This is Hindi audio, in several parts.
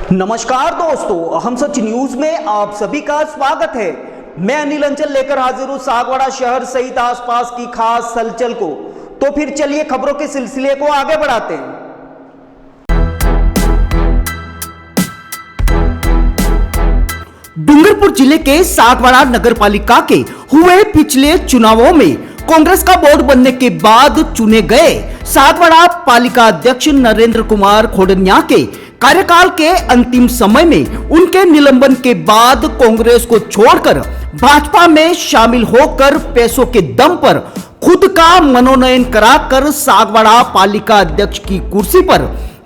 नमस्कार दोस्तों, हम सच न्यूज में आप सभी का स्वागत है। मैं अनिल अंचल लेकर हाजिर हूं सागवाड़ा शहर सहित आसपास की खास हलचल को। तो फिर चलिए खबरों के सिलसिले को आगे बढ़ाते हैं। डूंगरपुर जिले के सागवाड़ा नगर पालिका के हुए पिछले चुनावों में कांग्रेस का बोर्ड बनने के बाद चुने गए सागवाड़ा पालिका अध्यक्ष नरेंद्र कुमार खोडनिया के कार्यकाल के अंतिम समय में उनके निलंबन के बाद कांग्रेस को छोड़कर भाजपा में शामिल होकर पैसों के दम पर खुद का मनोनयन कराकर सागवाड़ा पालिका अध्यक्ष की कुर्सी पर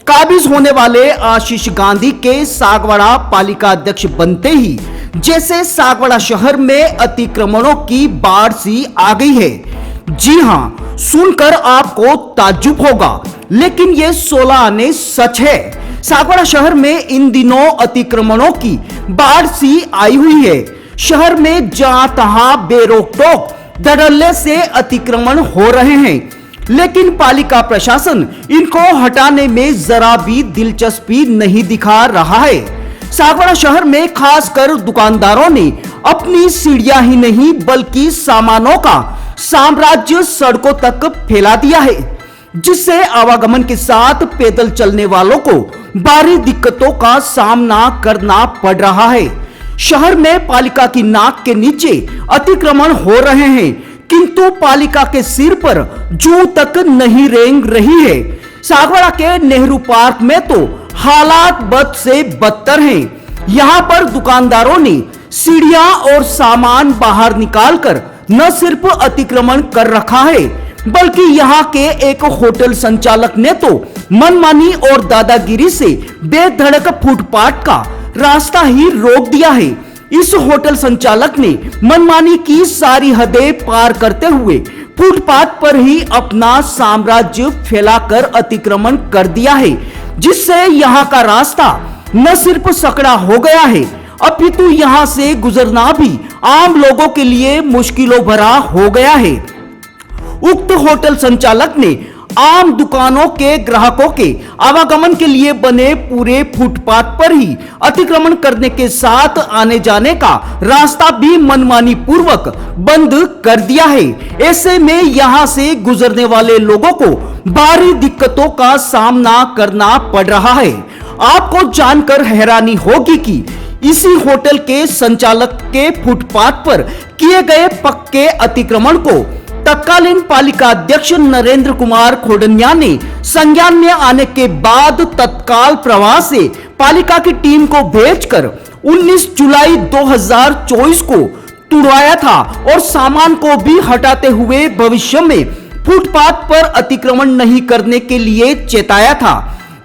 काबिज होने वाले आशीष गांधी के सागवाड़ा पालिका अध्यक्ष बनते ही जैसे सागवाड़ा शहर में अतिक्रमणों की बाढ़ सी आ गई है। जी हां, सुनकर आपको ताज्जुब होगा, लेकिन ये 16 आने सच है। सागवाड़ा शहर में इन दिनों अतिक्रमणों की बाढ़ सी आई हुई है। शहर में जहां तहां बेरोक टोक धड़ल्ले से अतिक्रमण हो रहे हैं, लेकिन पालिका प्रशासन इनको हटाने में जरा भी दिलचस्पी नहीं दिखा रहा है। सागवाड़ा शहर में खासकर दुकानदारों ने अपनी सीढ़ियां ही नहीं बल्कि सामानों का साम्राज्य सड़कों तक फैला दिया है, जिससे आवागमन के साथ पैदल चलने वालों को भारी दिक्कतों का सामना करना पड़ रहा है। शहर में पालिका की नाक के नीचे अतिक्रमण हो रहे हैं, किंतु पालिका के सिर पर जूं तक नहीं रेंग रही है। सागवाड़ा के नेहरू पार्क में तो हालात बद से बदतर हैं। यहाँ पर दुकानदारों ने सीढ़ियां और सामान बाहर निकालकर न सिर्फ अतिक्रमण कर रखा है, बल्कि यहाँ के एक होटल संचालक ने तो मनमानी और दादागिरी से बेधड़क फुटपाथ का रास्ता ही रोक दिया है। इस होटल संचालक ने मनमानी की सारी हदें पार करते हुए फुटपाथ पर ही अपना साम्राज्य फैलाकर अतिक्रमण कर दिया है, जिससे यहाँ का रास्ता न सिर्फ सकड़ा हो गया है, अपितु यहाँ से गुजरना भी आम लोगों के लिए मुश्किलों भरा हो गया है। उक्त होटल संचालक ने आम दुकानों के ग्राहकों के आवागमन के लिए बने पूरे फुटपाथ पर ही अतिक्रमण करने के साथ आने जाने का रास्ता भी मनमानी पूर्वक बंद कर दिया है। ऐसे में यहां से गुजरने वाले लोगों को भारी दिक्कतों का सामना करना पड़ रहा है। आपको जानकर हैरानी होगी कि इसी होटल के संचालक के फुटपाथ पर किए गए पक्के अतिक्रमण को तत्कालीन पालिका अध्यक्ष नरेंद्र कुमार खोडनिया ने संज्ञान में आने के बाद तत्काल प्रभाव से पालिका की टीम को भेजकर 19 जुलाई 2024 को तुड़वाया था और सामान को भी हटाते हुए भविष्य में फुटपाथ पर अतिक्रमण नहीं करने के लिए चेताया था।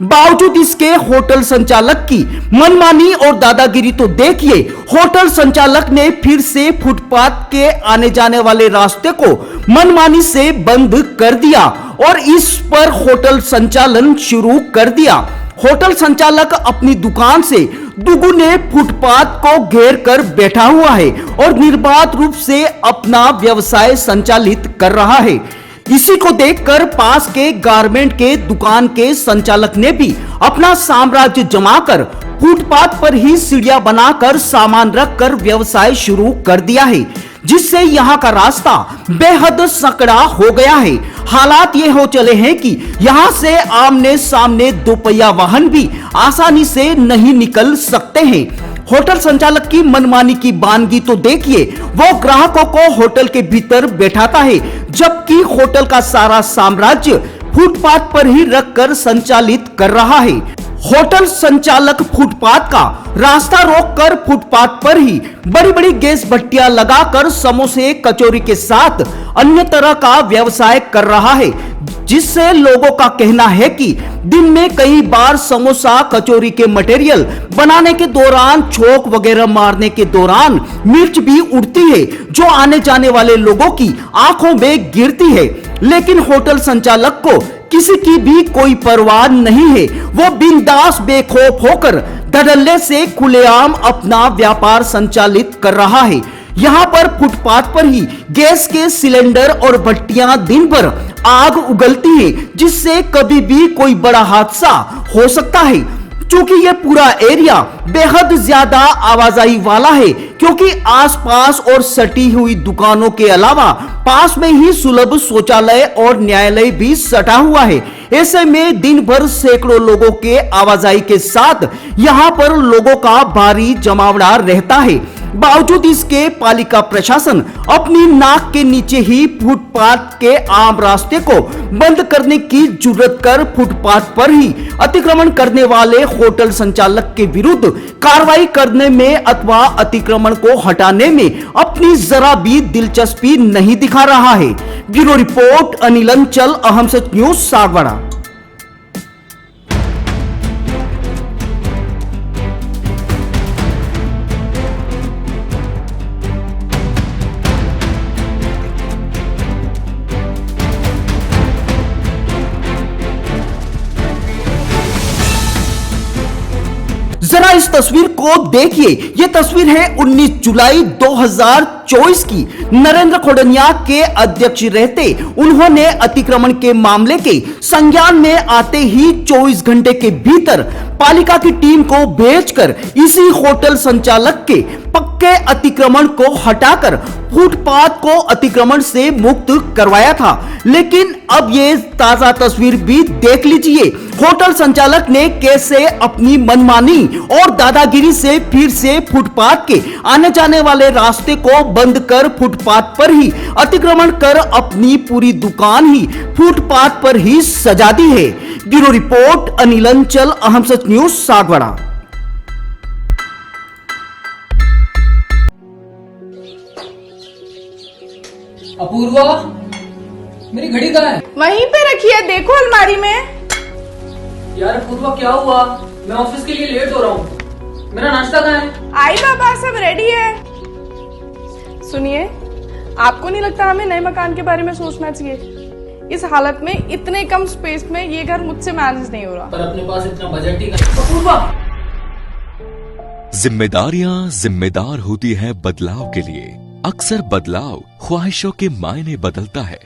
बावजूद इसके होटल संचालक की मनमानी और दादागिरी तो देखिए, होटल संचालक ने फिर से फुटपाथ के आने जाने वाले रास्ते को मनमानी से बंद कर दिया और इस पर होटल संचालन शुरू कर दिया। होटल संचालक अपनी दुकान से दुगुने फुटपाथ को घेर कर बैठा हुआ है और निर्बाध रूप से अपना व्यवसाय संचालित कर रहा है। इसी को देखकर पास के गारमेंट के दुकान के संचालक ने भी अपना साम्राज्य जमाकर फुटपाथ पर ही सीढ़ियां बनाकर सामान रखकर व्यवसाय शुरू कर दिया है, जिससे यहाँ का रास्ता बेहद सकड़ा हो गया है। हालात ये हो चले हैं कि यहाँ से आमने सामने दोपहिया वाहन भी आसानी से नहीं निकल सकते हैं। होटल संचालक की मनमानी की बानगी तो देखिए, वो ग्राहकों को होटल के भीतर बैठाता है, जबकि होटल का सारा साम्राज्य फुटपाथ पर ही रखकर संचालित कर रहा है। होटल संचालक फुटपाथ का रास्ता रोककर फुटपाथ पर ही बड़ी बड़ी गैस भट्टियां लगाकर समोसे कचौरी के साथ अन्य तरह का व्यवसाय कर रहा है, जिससे लोगों का कहना है कि दिन में कई बार समोसा कचौरी के मटेरियल बनाने के दौरान छोक वगैरह मारने के दौरान मिर्च भी उड़ती है, जो आने जाने वाले लोगों की आंखों में गिरती है। लेकिन होटल संचालक को किसी की भी कोई परवाह नहीं है। वो बिंदास बेखौफ होकर धड़ल्ले से खुलेआम अपना व्यापार संचालित कर रहा है। यहाँ पर फुटपाथ पर ही गैस के सिलेंडर और भट्टियां दिन भर आग उगलती है, जिससे कभी भी कोई बड़ा हादसा हो सकता है। क्योंकि ये पूरा एरिया बेहद ज्यादा आवाजाही वाला है, क्योंकि आसपास और सटी हुई दुकानों के अलावा पास में ही सुलभ शौचालय और न्यायालय भी सटा हुआ है। ऐसे में दिन भर सैकड़ों लोगों के आवाजाही के साथ यहाँ पर लोगों का भारी जमावड़ा रहता है। बावजूद इसके पालिका प्रशासन अपनी नाक के नीचे ही फुटपाथ के आम रास्ते को बंद करने की जुर्रत कर फुटपाथ पर ही अतिक्रमण करने वाले होटल संचालक के विरुद्ध कार्रवाई करने में अथवा अतिक्रमण को हटाने में अपनी जरा भी दिलचस्पी नहीं दिखा रहा है। ब्यूरो रिपोर्ट, अनिल अंचल, अहम सच न्यूज, सागवाड़ा। जरा इस तस्वीर को देखिए। यह तस्वीर है 19 जुलाई 2024 की। नरेंद्र खोडनिया के अध्यक्ष रहते उन्होंने अतिक्रमण के मामले के संज्ञान में आते ही 24 घंटे के भीतर पालिका की टीम को भेजकर इसी होटल संचालक के पक्के अतिक्रमण को हटाकर फुटपाथ को अतिक्रमण से मुक्त करवाया था। लेकिन अब ये ताजा तस्वीर भी देख लीजिए। होटल संचालक ने कैसे अपनी मनमानी और दादागिरी से फिर से फुटपाथ के आने जाने वाले रास्ते को बंद कर फुटपाथ पर ही अतिक्रमण कर अपनी पूरी दुकान ही फुटपाथ पर ही सजा दी है। ब्यूरो रिपोर्ट, अनिल अंचल, अहम सच न्यूज, सागवाड़ा। अपूर्वा, मेरी घड़ी कहाँ है? वहीं पे रखी है, देखो अलमारी में। यार अपूर्वा, क्या हुआ? मैं ऑफिस के लिए लेट हो रहा हूँ। मेरा नाश्ता कहाँ है? आई बाबा, सब रेडी है। सुनिए, आपको नहीं लगता हमें नए मकान के बारे में सोचना चाहिए? इस हालत में, इतने कम स्पेस में ये घर मुझसे मैनेज नहीं हो रहा। पर अपने पास इतना बजट ही नहीं। अपूर्वा, जिम्मेदारियां जिम्मेदार होती है बदलाव के लिए। अक्सर बदलाव ख्वाहिशों के मायने बदलता है।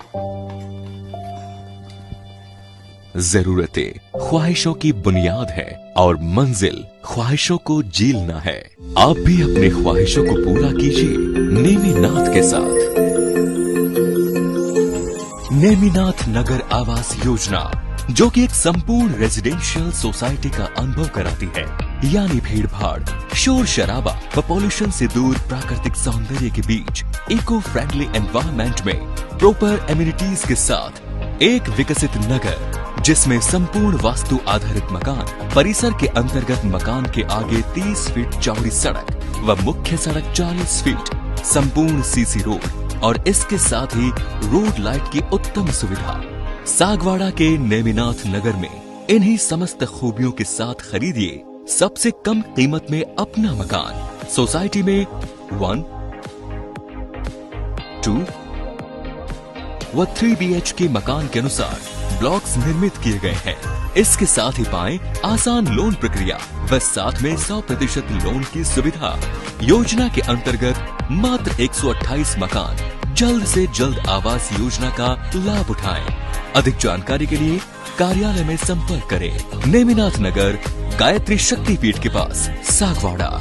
जरूरतें ख्वाहिशों की बुनियाद है और मंजिल ख्वाहिशों को जीलना है। आप भी अपने ख्वाहिशों को पूरा कीजिए नेमिनाथ के साथ। नेमिनाथ नगर आवास योजना, जो कि एक संपूर्ण रेजिडेंशियल सोसाइटी का अनुभव कराती है, यानी भीड़ भाड़, शोर शराबा व पॉल्यूशन से दूर प्राकृतिक सौंदर्य के बीच इको फ्रेंडली एनवायरनमेंट में प्रॉपर एमिनिटीज के साथ एक विकसित नगर, जिसमें संपूर्ण वास्तु आधारित मकान, परिसर के अंतर्गत मकान के आगे 30 फीट चौड़ी सड़क व मुख्य सड़क 40 फीट, संपूर्ण सीसी रोड और इसके साथ ही रोड लाइट की उत्तम सुविधा। सागवाड़ा के नेमिनाथ नगर में इन्हीं समस्त खूबियों के साथ खरीदिए सबसे कम कीमत में अपना मकान। सोसाइटी में 1, 2 व 3 BHK मकान के अनुसार ब्लॉक्स निर्मित किए गए हैं। इसके साथ ही पाएं आसान लोन प्रक्रिया व साथ में 100% लोन की सुविधा। योजना के अंतर्गत मात्र 128 मकान जल्द से जल्द आवास योजना का लाभ उठाएं। अधिक जानकारी के लिए कार्यालय में संपर्क करें। नेमिनाथ नगर, गायत्री शक्तिपीठ के पास, सागवाड़ा।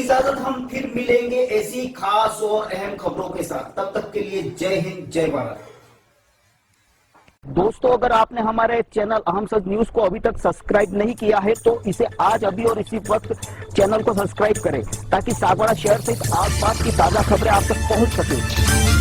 इजाजत, हम फिर मिलेंगे ऐसी खास और अहम खबरों के साथ। तब तक के लिए जय हिंद, जय भारत। दोस्तों, अगर आपने हमारे चैनल अहम सच न्यूज को अभी तक सब्सक्राइब नहीं किया है तो इसे आज अभी और इसी वक्त चैनल को सब्सक्राइब करें ताकि सागवाड़ा शहर सहित आसपास की ताजा खबरें आप तक पहुंच सके।